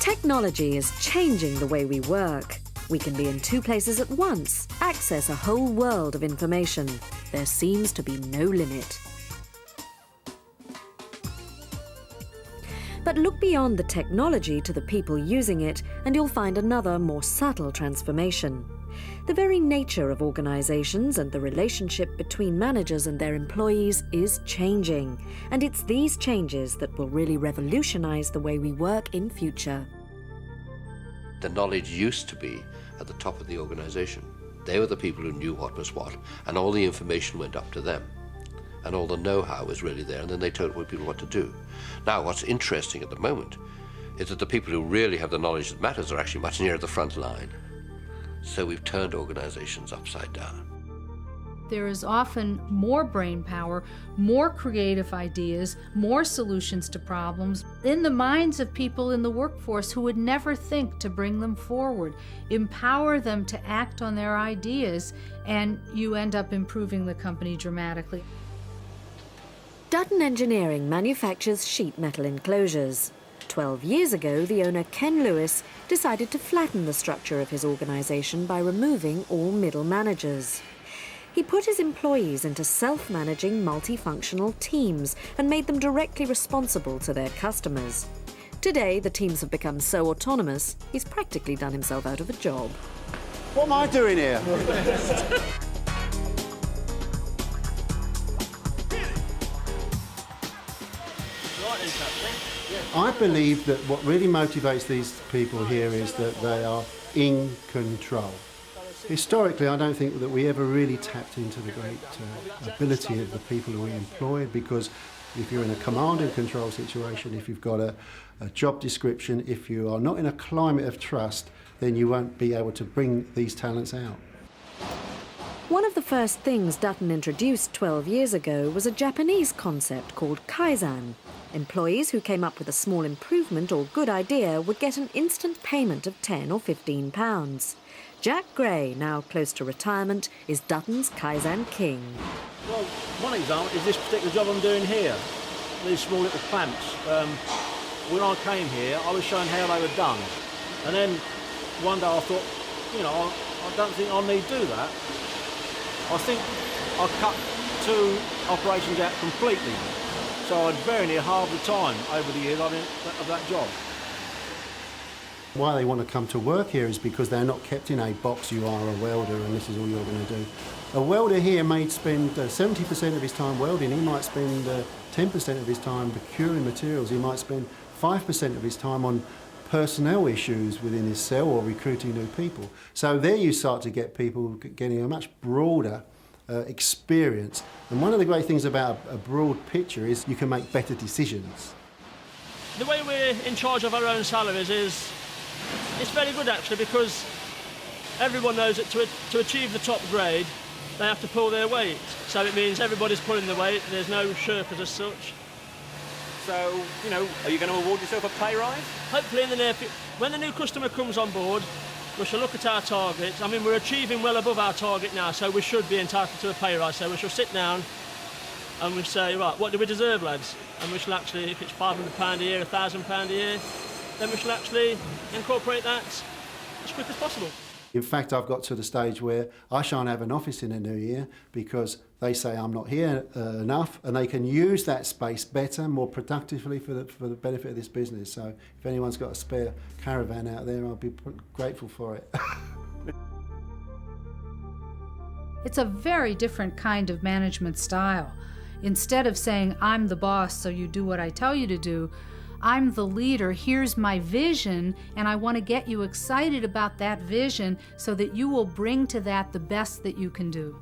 Technology is changing the way we work. We can be in two places at once, access a whole world of information. There seems to be no limit. But look beyond the technology to the people using it, and you'll find another, more subtle transformation. The very nature of organisations and the relationship between managers and their employees is changing, and it's these changes that will really revolutionise the way we work in future. The knowledge used to be at the top of the organisation. They were the people who knew what was what, and all the information went up to them. And all the know-how was really there, and then they told people what to do. Now, what's interesting at the moment is that the people who really have the knowledge that matters are actually much nearer the front line. So we've turned organizations upside down. There is often more brain power, more creative ideas, more solutions to problems in the minds of people in the workforce who would never think to bring them forward. Empower them to act on their ideas, and you end up improving the company dramatically. Dutton Engineering manufactures sheet metal enclosures. 12 years ago, the owner, Ken Lewis, decided to flatten the structure of his organisation by removing all middle managers. He put his employees into self-managing multifunctional teams and made them directly responsible to their customers. Today, the teams have become so autonomous, he's practically done himself out of a job. What am I doing here? I believe that what really motivates these people here is that they are in control. Historically, I don't think that we ever really tapped into the great ability of the people who we employ, because if you're in a command and control situation, if you've got a job description, if you are not in a climate of trust, then you won't be able to bring these talents out. One of the first things Dutton introduced 12 years ago was a Japanese concept called Kaisen. Employees who came up with a small improvement or good idea would get an instant payment of £10 or £15. Jack Gray, now close to retirement, is Dutton's Kaisen king. Well, one example is this particular job I'm doing here, these small little clamps. When I came here, I was shown how they were done. And then one day I thought, you know, I don't think I'll need to do that. I think I cut 2 operations out completely. So I'd very near half the time over the years of that job. Why they want to come to work here is because they're not kept in a box, you are a welder and this is all you're going to do. A welder here may spend 70% of his time welding, he might spend 10% of his time procuring materials, he might spend 5% of his time on personnel issues within his cell or recruiting new people. So there you start to get people getting a much broader experience. And one of the great things about a broad picture is you can make better decisions. The way we're in charge of our own salaries is it's very good actually, because everyone knows that to achieve the top grade they have to pull their weight. So it means everybody's pulling the weight, there's no Sherpas as such. So, you know, are you going to award yourself a pay rise? Hopefully in the near future. When the new customer comes on board, we shall look at our targets. I mean, we're achieving well above our target now, so we should be entitled to a pay rise. So we shall sit down and we say, right, what do we deserve, lads? And we shall actually, if it's £500 a year, £1,000 a year, then we shall actually incorporate that as quick as possible. In fact, I've got to the stage where I shan't have an office in the new year because they say I'm not here enough, and they can use that space better, more productively for the benefit of this business. So if anyone's got a spare caravan out there, I'll be grateful for it. It's a very different kind of management style. Instead of saying, I'm the boss, so you do what I tell you to do, I'm the leader, here's my vision, and I want to get you excited about that vision so that you will bring to that the best that you can do.